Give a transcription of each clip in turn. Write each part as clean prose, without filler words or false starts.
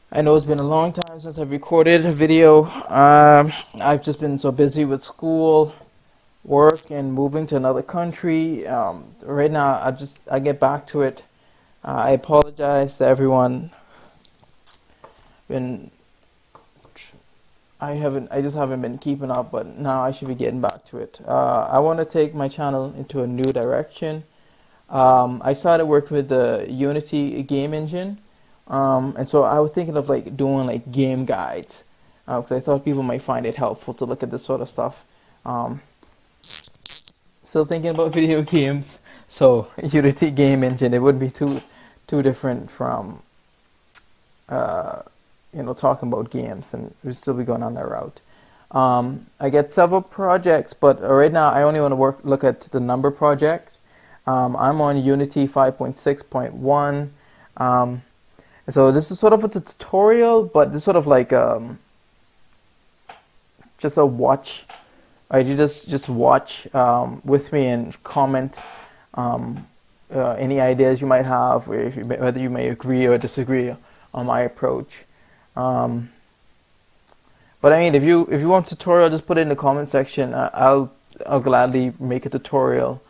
I know it's been a long time since I've recorded a video. I've just been so busy with school, work, and moving to another country. Right now, I get back to it. I apologize to everyone. Been I just haven't been keeping up, but now I should be getting back to it. I want to take my channel into a new direction. I started working with the Unity game engine. And so I was thinking of like doing like game guides because I thought people might find it helpful to look at this sort of stuff. Um, Still thinking about video games, so Unity game engine, it wouldn't be too different from uh, talking about games, and we'd still be going on that route. I get several projects, but right now I only want to look at the number project. I'm on Unity 5.6.1. So this is sort of a tutorial, but this sort of like just a watch. Right, you just watch with me and comment any ideas you might have, or whether you may agree or disagree on my approach. Um, but I mean, if you want a tutorial, just put it in the comment section. I'll gladly make a tutorial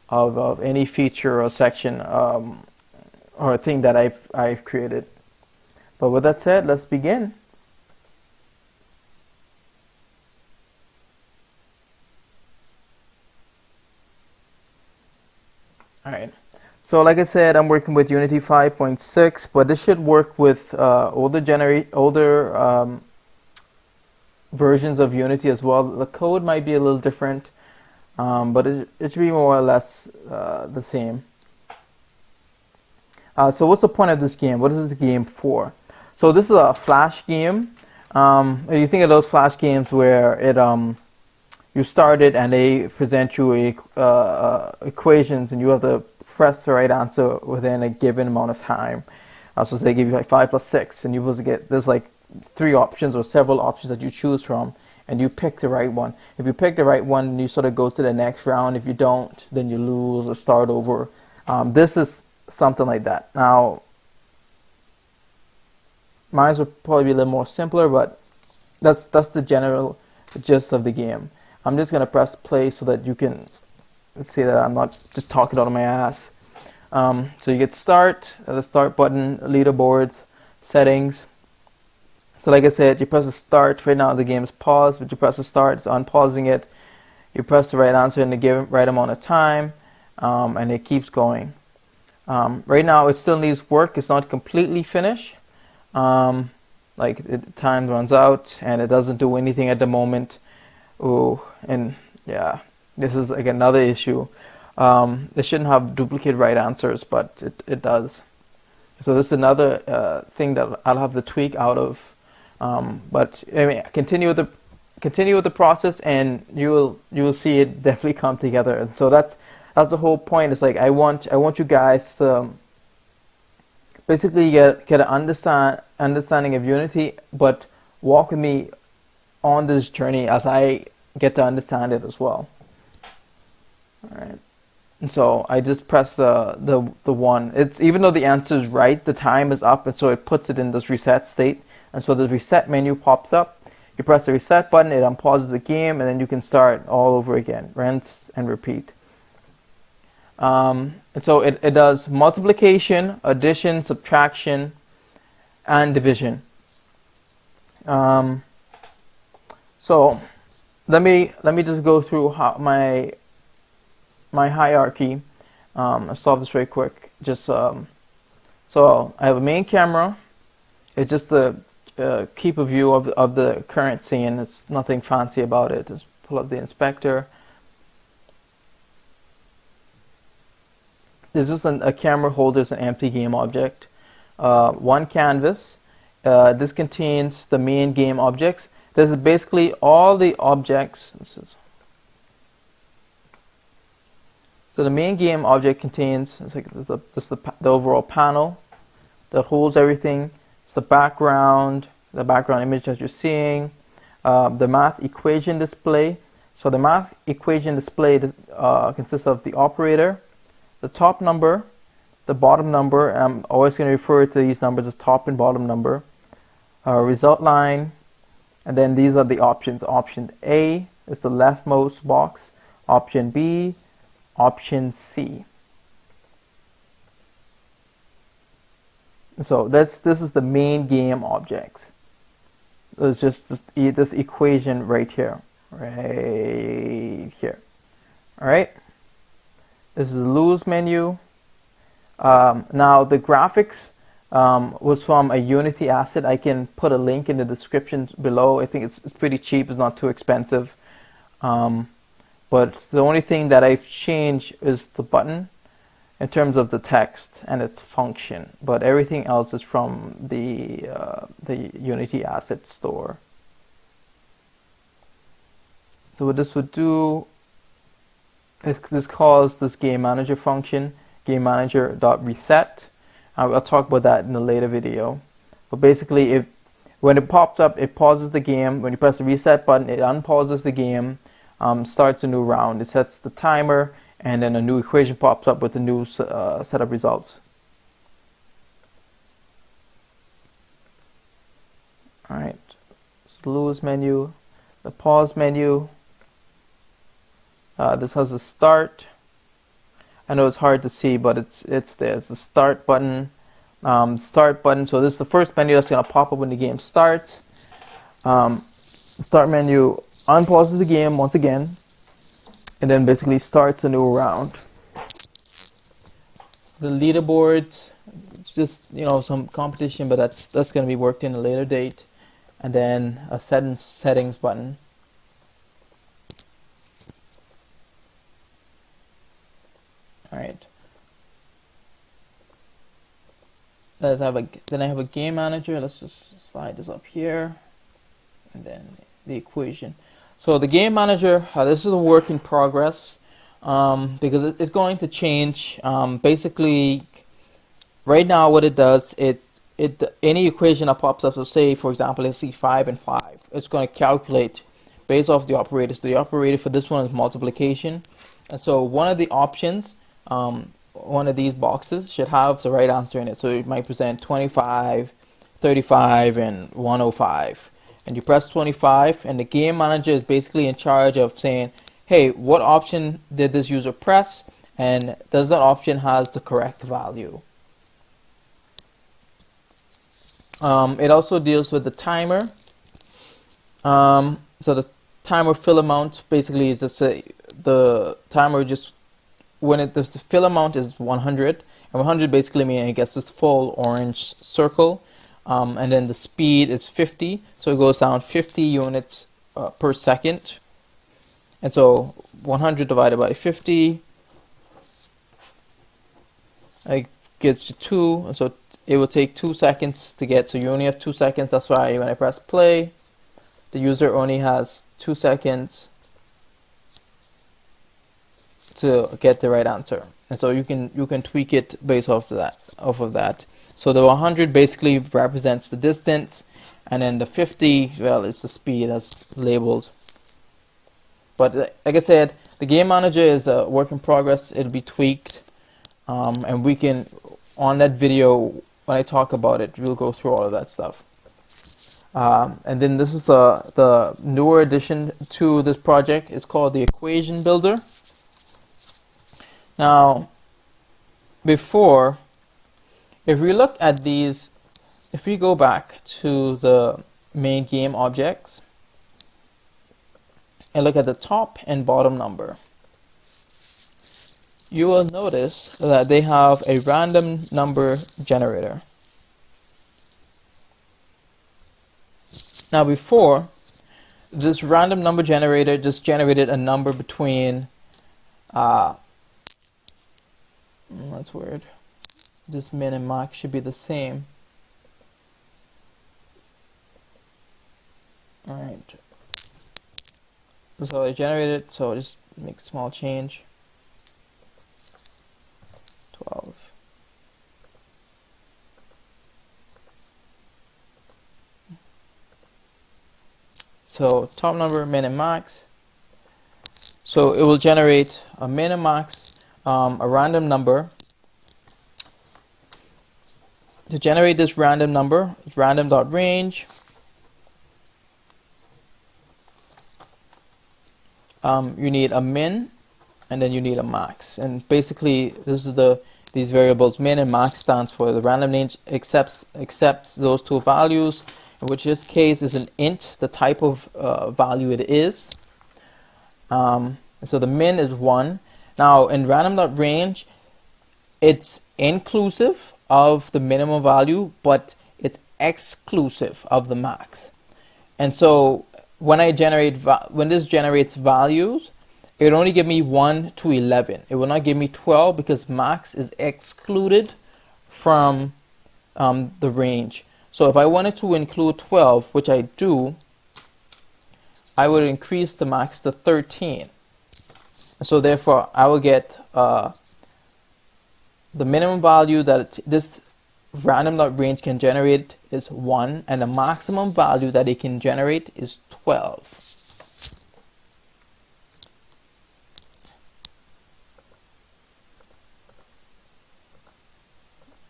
of any feature or section or thing that I've created. But with that said, let's begin. All right. So like I said, I'm working with Unity 5.6, but this should work with older versions of Unity as well. The code might be a little different, but it should be more or less the same. So what's the point of this game? What is this game for? So this is a flash game. You think of those flash games where you start it and they present you equations and you have to press the right answer within a given amount of time. So they give you like 5 plus 6, and you're supposed to get, there's like 3 options or several options that you choose from, and you pick the right one. If you pick the right one, you sort of go to the next round. If you don't, then you lose or start over. This is something like that. Now, mine would probably be a little more simpler, but that's the general gist of the game. I'm just gonna press play so that you can see that I'm not just talking out of my ass. So you get start, the start button, leaderboards, settings. So like I said, you press the start. Right now the game is paused, but you press the start, it's unpausing it. You press the right answer in the given right amount of time, and it keeps going. Right now it still needs work. It's not completely finished. Time runs out and it doesn't do anything at the moment. Oh, and yeah, this is like another issue. They shouldn't have duplicate right answers, but it does. So this is another thing that I'll have to tweak out of. But I mean, continue with the process, and you will see it definitely come together. And so that's the whole point. It's like I want you guys to basically get an understanding of Unity, but walk with me on this journey as I get to understand it as well. All right. And so I just press the one. It's, even though the answer is right, the time is up, and so it puts it in this reset state. And so the reset menu pops up. You press the reset button, it unpauses the game, and then you can start all over again, rinse and repeat. And so it does multiplication, addition, subtraction, and division. So let me just go through how my hierarchy. I'll solve this very quick. Just so I have a main camera. It's just to keep a view of the current scene. It's nothing fancy about it. Just pull up the inspector. This is a camera holder. Is an empty game object. One canvas. This contains the main game objects. This is basically all the objects. So the main game object contains, it's like this the overall panel that holds everything. It's the background image that you're seeing, the math equation display. So the math equation display consists of the operator, the top number, the bottom number. I'm always going to refer to these numbers as top and bottom number. result line, and then these are the options. Option A is the leftmost box, option B, option C. So this is the main game objects. It's just this equation right here. Alright, this is the lose menu. Now the graphics was from a Unity asset. I can put a link in the description below. I think it's pretty cheap, it's not too expensive. But the only thing that I've changed is the button in terms of the text and its function, but everything else is from the Unity asset store. So what this would do is this calls this game manager function, game manager.reset. I'll talk about that in a later video. But basically, when it pops up, it pauses the game. When you press the reset button, it unpauses the game, starts a new round. It sets the timer, and then a new equation pops up with a new set of results. Alright, the lose menu, the pause menu. This has a start. I know it's hard to see, but it's there. It's the start button. So this is the first menu that's going to pop up when the game starts. The start menu unpauses the game once again, and then basically starts a new round. The leaderboards, just some competition, but that's going to be worked in a later date. And then a settings button. All right. Then I have a game manager. Let's just slide this up here, and then the equation. So the game manager, this is a work in progress because it's going to change. Basically, right now what it does, any equation that pops up, so say for example, let's see 5 and 5, it's going to calculate based off the operator. So the operator for this one is multiplication, and so one of the options, one of these boxes should have the right answer in it. So it might present 25, 35, and 105. And you press 25, and the game manager is basically in charge of saying, hey, what option did this user press, and does that option has the correct value? It also deals with the timer. So the timer fill amount basically is just the timer just when the fill amount is 100, and 100 basically means it gets this full orange circle, and then the speed is 50, so it goes down 50 units per second, and so 100 divided by 50, it gets you 2, and so it will take 2 seconds to get, so you only have 2 seconds. That's why when I press play, the user only has 2 seconds to get the right answer, and so you can tweak it based off of that. So the 100 basically represents the distance, and then the 50, well, it's the speed as labeled. But like I said, the game manager is a work in progress. It'll be tweaked, and we can, on that video when I talk about it, we'll go through all of that stuff. And then this is the newer addition to this project. It's called the Equation Builder. Now, before, if we look at these, if we go back to the main game objects and look at the top and bottom number, you will notice that they have a random number generator. Now before, this random number generator just generated a number between that's weird. This min and max should be the same. Alright. So I generated, so just make a small change. 12. So top number, min and max. So it will generate a min and max, a random number. to generate this random number, it's random.range. You need a min, and then you need a max. And basically, this is these variables. Min and max stands for the random range accepts those two values, in which this case is an int, the type of value it is. So the min is 1. Now in random.range, it's inclusive of the minimum value, but it's exclusive of the max. And so when this generates values, it will only give me 1 to 11. It will not give me 12 because max is excluded from the range. So if I wanted to include 12, which I do, I would increase the max to 13. So therefore, I will get the minimum value that this random.range can generate is 1, and the maximum value that it can generate is 12.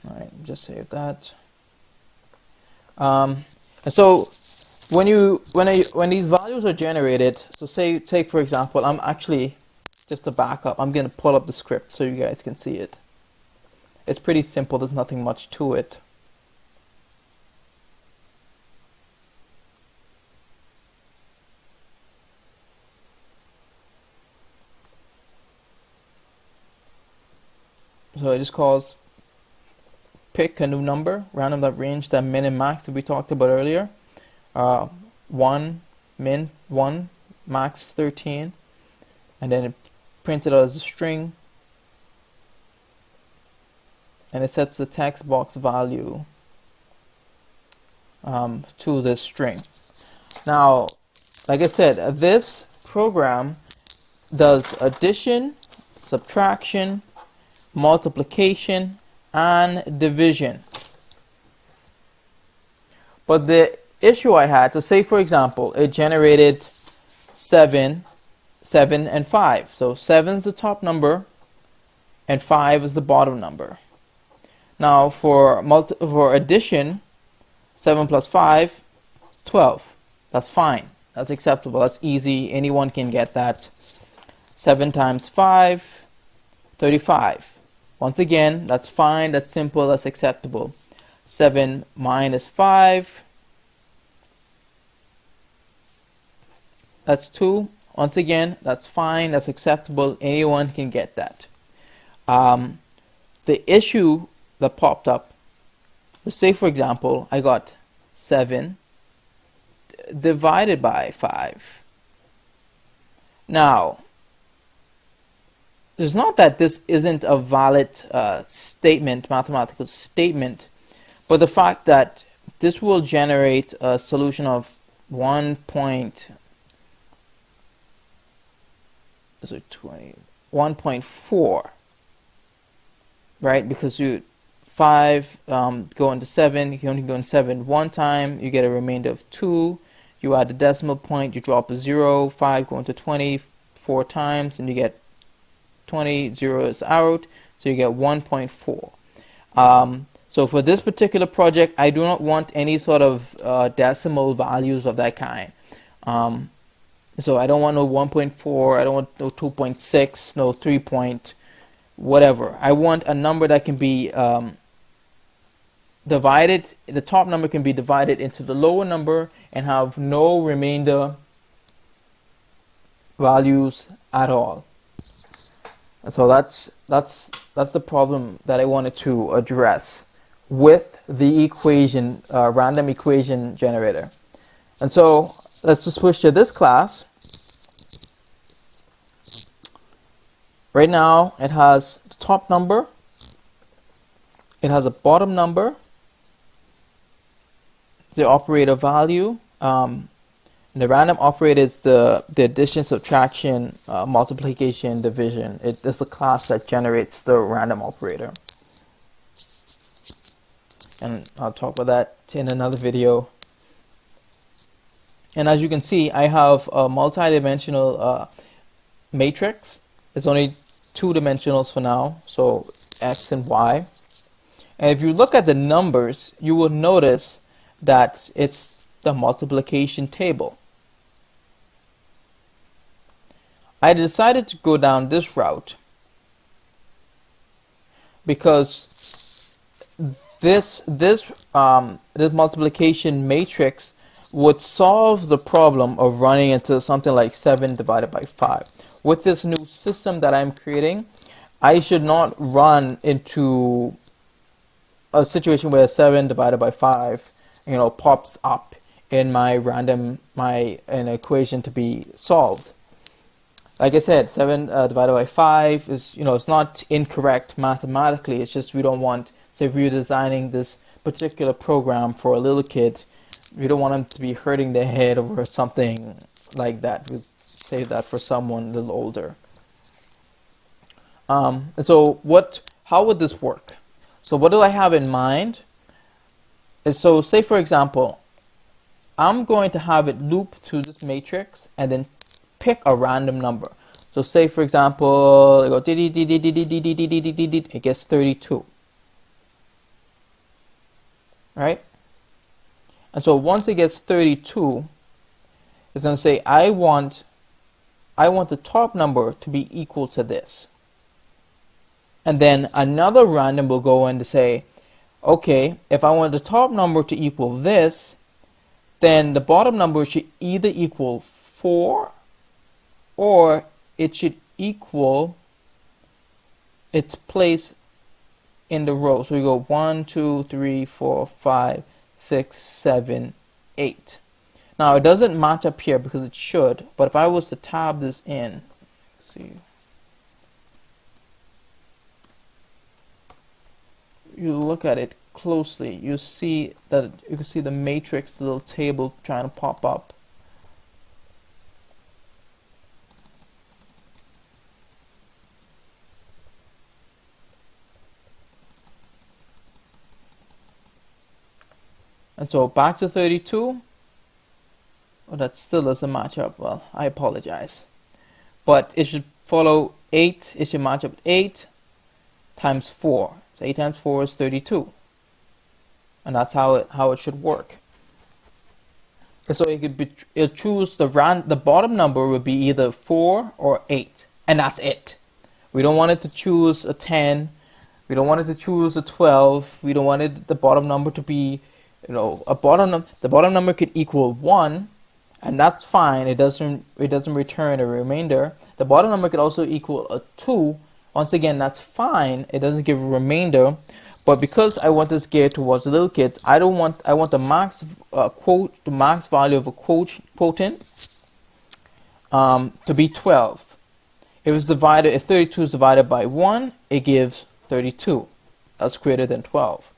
All right, just save that. And so when these values are generated, so take for example, I'm actually just to back up, I'm going to pull up the script so you guys can see it. It's pretty simple. There's nothing much to it. So it just calls pick a new number, random.range, that min and max that we talked about earlier. 1, min 1, max 13, and then it prints it out as a string, and it sets the text box value to this string. Now, like I said, this program does addition, subtraction, multiplication, and division. But the issue I had, so say for example, it generated 7, and 5. So 7 is the top number, and 5 is the bottom number. Now for addition, 7 plus 5, 12. That's fine. That's acceptable. That's easy. Anyone can get that. 7 times 5, 35. Once again, that's fine. That's simple. That's acceptable. 7 minus 5, that's 2. Once again, that's fine. That's acceptable. Anyone can get that. The issue that popped up, let's say for example, I got 7 divided by 5. Now, it's not that this isn't a valid statement, mathematical statement, but the fact that this will generate a solution of 1.4, right? Because you 5 go into 7, you can only go into 7 one time, you get a remainder of 2, you add the decimal point, you drop a 0, 5 go into 20 4 times, and you get 20, 0 is out, so you get 1.4. So for this particular project, I do not want any sort of decimal values of that kind. So I don't want no 1.4, I don't want no 2.6, no 3 point, whatever. I want a number that can be divided, the top number can be divided into the lower number and have no remainder values at all. And so that's the problem that I wanted to address with the equation, random equation generator. And so let's just switch to this class. Right now it has the top number, it has a bottom number, the operator value, and the random operator is the addition, subtraction, multiplication, division. It is a class that generates the random operator. And I'll talk about that in another video. And as you can see, I have a multi-dimensional matrix. It's only 2 dimensionals for now, so X and Y. And if you look at the numbers, you will notice that it's the multiplication table. I decided to go down this route because this multiplication matrix would solve the problem of running into something like 7 divided by 5. With this new system that I'm creating, I should not run into a situation where 7 divided by 5, pops up in my an equation to be solved. Like I said, 7 divided by 5 is, it's not incorrect mathematically. It's just we don't want, say, if we're designing this particular program for a little kid, we don't want them to be hurting their head over something like that. We save that for someone a little older. So how would this work? So what do I have in mind? So say, for example, I'm going to have it loop through this matrix and then pick a random number. So say, for example, it gets 32. Right? And so once it gets 32, it's going to say, I want the top number to be equal to this. And then another random will go in to say, okay, if I want the top number to equal this, then the bottom number should either equal 4 or it should equal its place in the row. So we go 1, 2, 3, 4, 5, 6, 7, 8. Now it doesn't match up here because it should, but if I was to tab this in, let's see. You look at it closely, you see that you can see the matrix, the little table trying to pop up. And so back to 32. Well, that still doesn't match up. Well, I apologize. But it should follow 8. It should match up 8 times 4. So 8 times 4 is 32. And that's how it should work. And so it'll choose the bottom number would be either 4 or 8. And that's it. We don't want it to choose a 10. We don't want it to choose a 12. We don't want the bottom number to be, the bottom number could equal 1, and that's fine. It doesn't return a remainder. The bottom number could also equal a 2. Once again, that's fine. It doesn't give a remainder. But because I want this geared towards the little kids, I want the max value of a quotient to be 12. If 32 is divided by 1, it gives 32. That's greater than 12.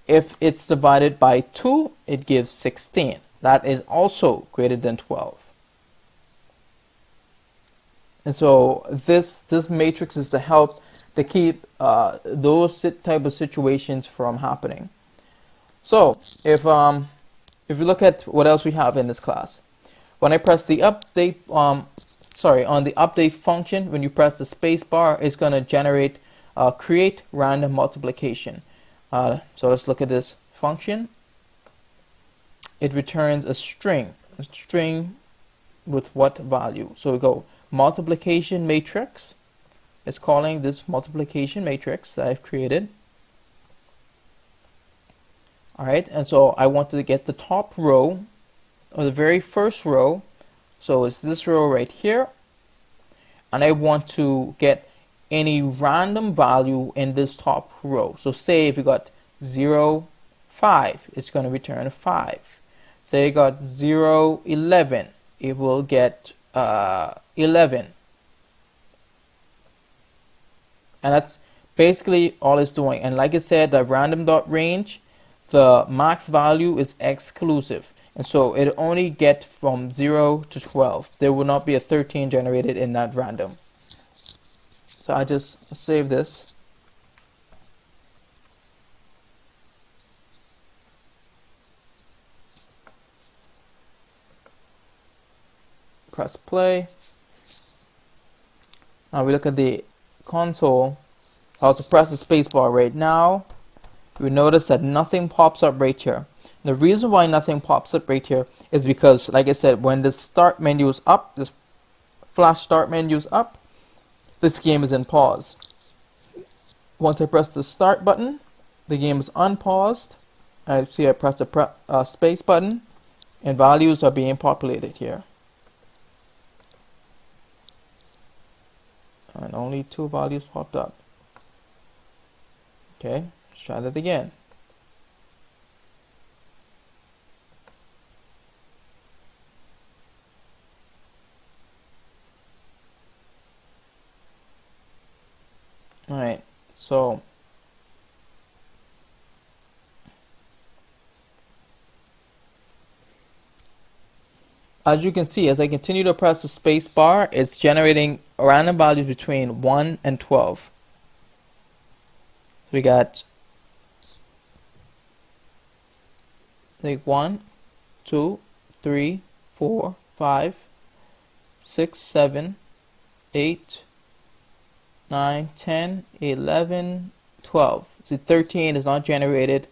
If it's divided by 2, it gives 16. That is also greater than 12. And so this matrix is to help to keep those type of situations from happening. So if you look at what else we have in this class, when I press the update, on the update function, when you press the space bar, it's going to generate create random multiplication. So let's look at this function. It returns a string with what value? So we go multiplication matrix. It's calling this multiplication matrix that I've created. Alright, and so I want to get the top row, or the very first row. So it's this row right here. And I want to get any random value in this top row. So say if you got 0, 5, it's going to return a 5. Say you got 0, 11, it will get 11. And that's basically all it's doing. And like I said, the random.range, the max value is exclusive. And so it only get from 0 to 12. There will not be a 13 generated in that random. So I just save this. Press play. Now we look at the console. I also press the spacebar right now. we notice that nothing pops up right here. The reason why nothing pops up right here is because, like I said, when the start menu is up, this flash start menu is up, this game is in pause. Once I press the start button, the game is unpaused. I see I press the space button, and values are being populated here. And only 2 values popped up. Okay, let's try that again. Alright, so as you can see, as I continue to press the space bar, it's generating random values between 1 and 12. We got like 1, 2, 3, 4, 5, 6, 7, 8, 9, 10, 11, 12. See, 13 is not generated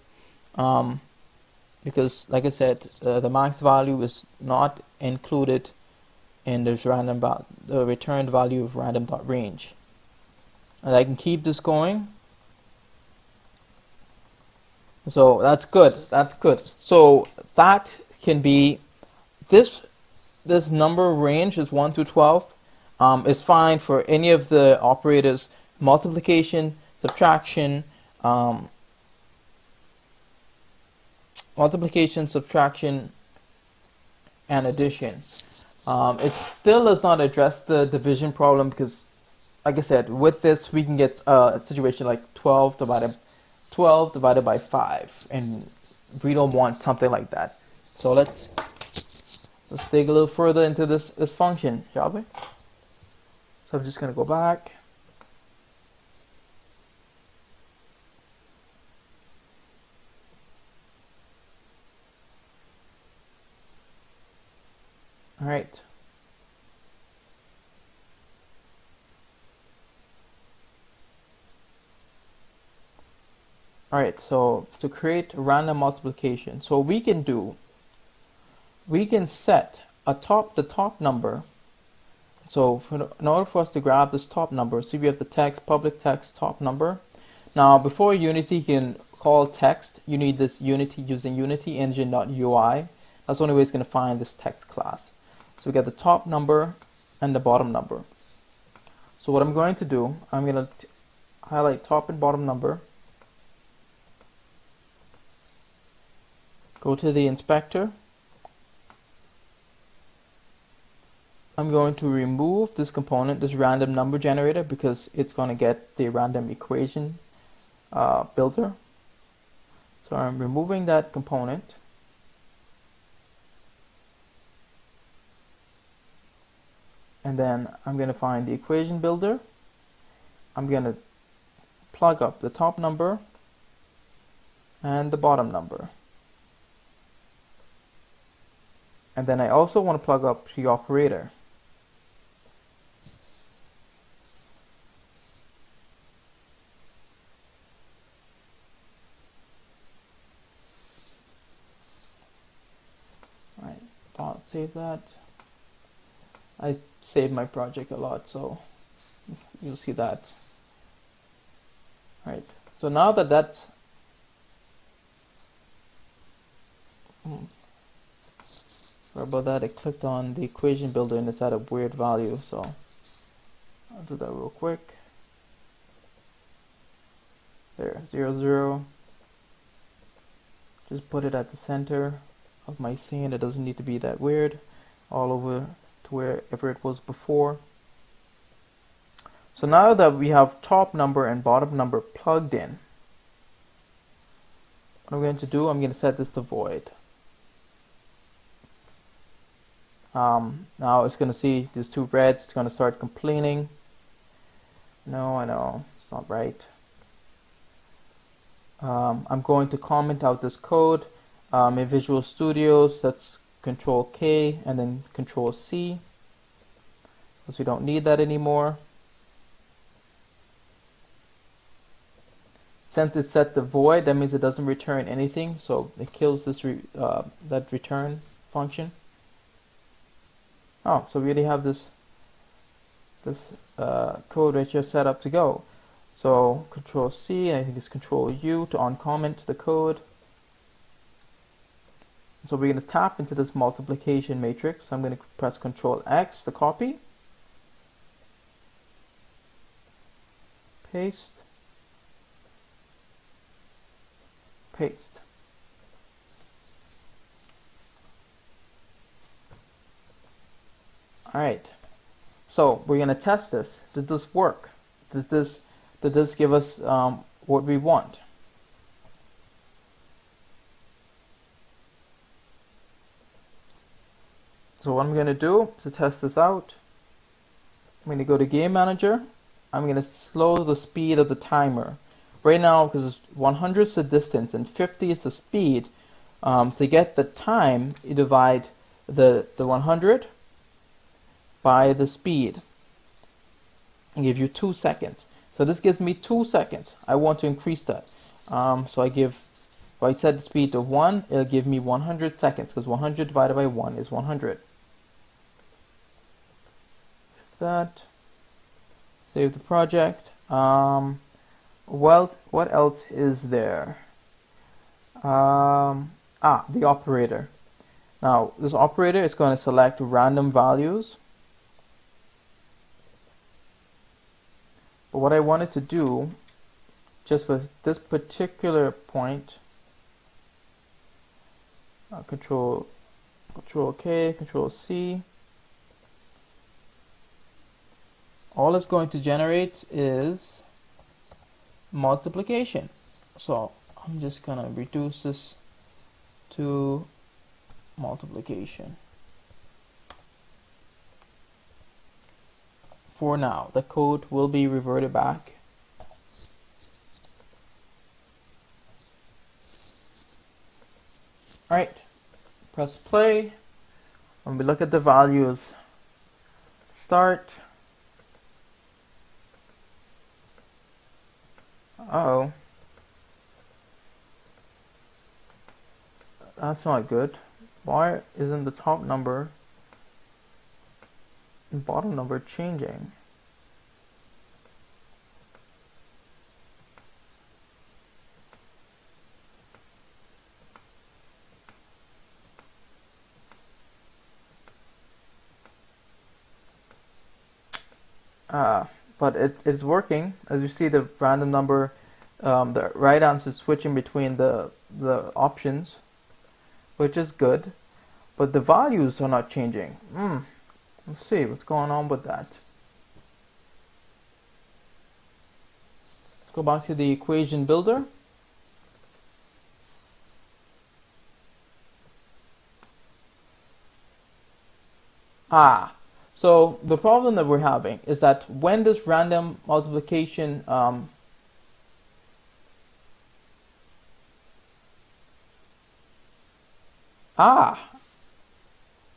because, like I said, the max value is not included in this the returned value of random.range. And I can keep this going. So that's good. That's good. So that can be this number range is 1 to 12. Is fine for any of the operators: multiplication, subtraction, and addition. It still does not address the division problem because, like I said, with this we can get a situation like 12 divided by 5, and we don't want something like that. So let's dig a little further into this function, shall we? So I'm just going to go back. All right. All right, so to create random multiplication, so we can set the top number. So in order for us to grab this top number, see we have the text, public text top number. Now before Unity can call text, you need this Unity using Unity engine.ui. That's the only way it's going to find this text class. So we get the top number and the bottom number. So what I'm going to do, I'm going to highlight top and bottom number. Go to the inspector. I'm going to remove this component, this random number generator, because it's going to get the random equation builder. So I'm removing that component. And then I'm going to find the equation builder. I'm going to plug up the top number and the bottom number. And then I also want to plug up the operator. Alright, I'll save that. I saved my project a lot, so you'll see that. Alright, so now that that's sorry about that, I clicked on the equation builder and it's at a weird value, so I'll do that real quick. There, 0, 0. Just put it at the center of my scene. It doesn't need to be that weird all over to wherever it was before. So now that we have top number and bottom number plugged in, what I'm going to do, I'm going to set this to void. Now it's going to see these two reds. It's going to start complaining. No, I know, it's not right. I'm going to comment out this code in Visual Studios. That's Control K and then Control C, because we don't need that anymore. Since it's set to void, that means it doesn't return anything, so it kills this that return function. Oh, so we already have this code right here set up to go. So Control C, and I think it's Control U to uncomment the code. So we're going to tap into this multiplication matrix. So I'm going to press Control X to copy, paste, paste. All right. So we're going to test this. Did this work? Did this give us what we want? So what I'm going to do to test this out, I'm going to go to Game Manager. I'm going to slow the speed of the timer. Right now, because 100 is the distance and 50 is the speed, to get the time, you divide the 100 by the speed. It gives you 2 seconds. So this gives me 2 seconds. I want to increase that. So if I set the speed to 1, it'll give me 100 seconds, because 100 divided by 1 is 100. That. Save the project. Well, what else is there? The operator. Now, this operator is going to select random values. But what I wanted to do, just for this particular point, Control K, Control C. All it's going to generate is multiplication. So I'm just gonna reduce this to multiplication. For now, the code will be reverted back. All right, press play. When we look at the values, start. Uh-oh. That's not good. Why isn't the top number and bottom number changing? But it is working. As you see, the random number, the right answer is switching between the options, which is good, but the values are not changing. Let's see what's going on with that. Let's go back to the equation builder. So the problem that we're having is that when this random multiplication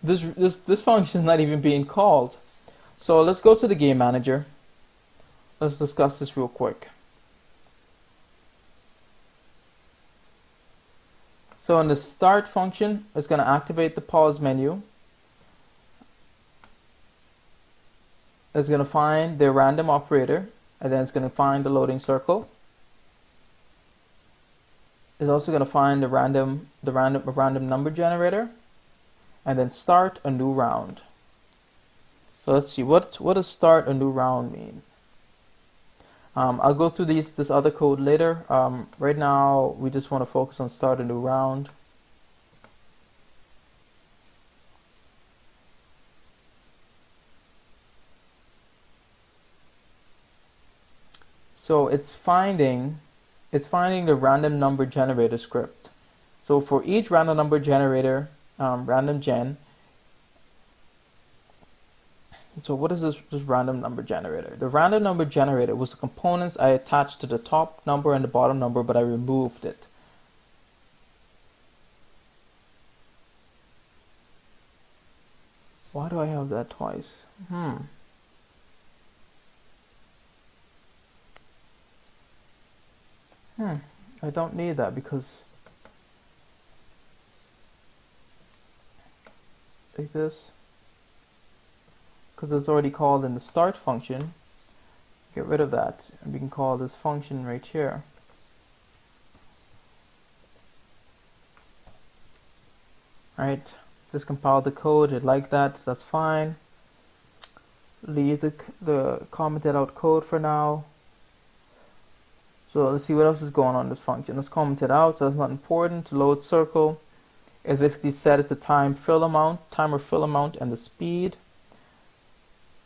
this function is not even being called. So let's go to the game manager. Let's discuss this real quick. So in the start function, it's going to activate the pause menu. It's going to find the random operator, and then it's going to find the loading circle. It's also going to find the random number generator, and then start a new round. So let's see, what does start a new round mean? I'll go through this other code later. Right now, we just want to focus on start a new round. So it's finding the random number generator script. So for each random number generator, random gen. So what is this random number generator? The random number generator was the components I attached to the top number and the bottom number, but I removed it. Why do I have that twice? I don't need that because like this, because it's already called in the start function. Get rid of that and we can call this function right here. Alright, just compile the code, it like that, that's fine. Leave the commented out code for now. So let's see what else is going on in this function. Let's comment it out, so that's not important. Load circle is basically set as the timer fill amount, and the speed.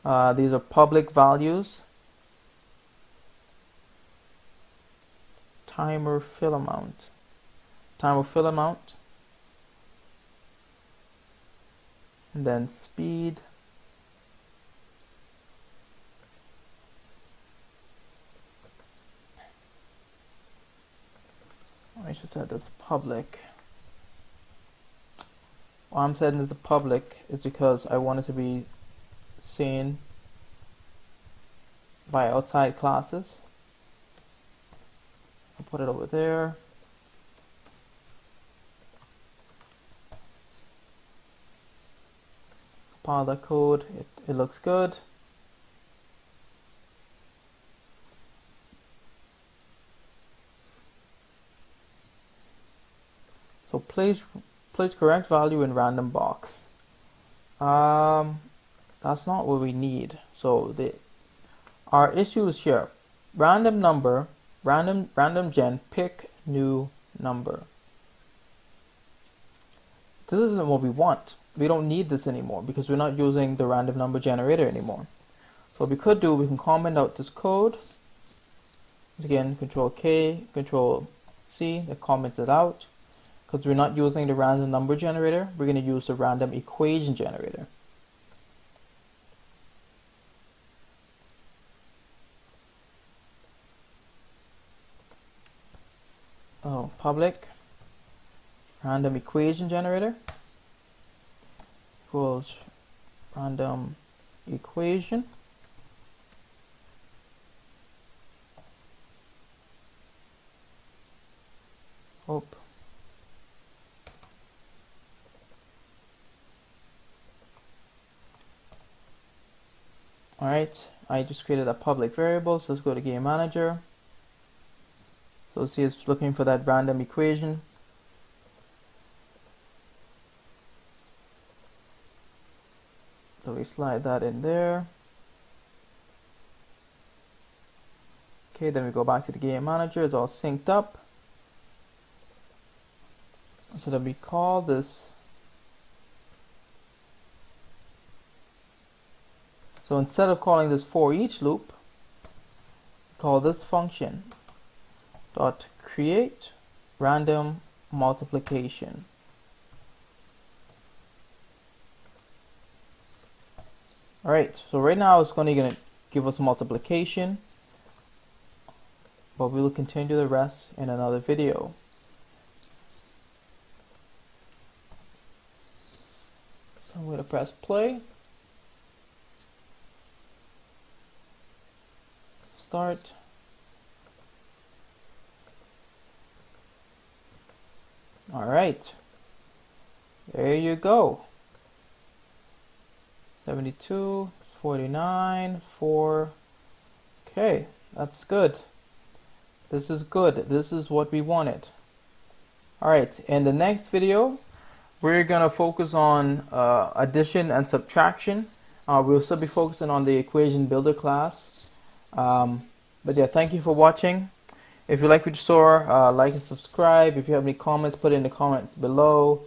These are public values. Timer fill amount, and then speed. I should set this public. Why I'm setting this public is because I want it to be seen by outside classes. I'll put it over there. Compile the code, it looks good. So place correct value in random box. That's not what we need. So our issue is here. Random number, random gen, pick new number. This isn't what we want. We don't need this anymore because we're not using the random number generator anymore. So what we could do, we can comment out this code. Again, Control K, Control C, that comments it out. Because we're not using the random number generator, we're going to use the random equation generator. Oh, public random equation generator equals random equation. Oh. Alright, I just created a public variable, so let's go to game manager. So see, it's looking for that random equation. So we slide that in there. Okay, then we go back to the game manager, it's all synced up. So then we call this. So instead of calling this for each loop, call this function dot create random multiplication. Alright, so right now it's going to give us multiplication, but we will continue the rest in another video. I'm going to press play. Start. All right, there you go. 72, 49, 4. Okay, that's good. This is good. This is what we wanted. All right, in the next video, we're gonna focus on addition and subtraction. We'll still be focusing on the equation builder class. But yeah, thank you for watching. If you like what you saw, like and subscribe. If you have any comments, put it in the comments below.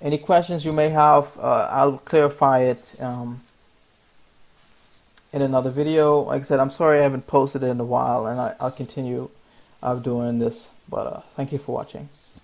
Any questions you may have, I'll clarify it in another video. Like I said, I'm sorry I haven't posted it in a while, and I'll continue doing this. But thank you for watching.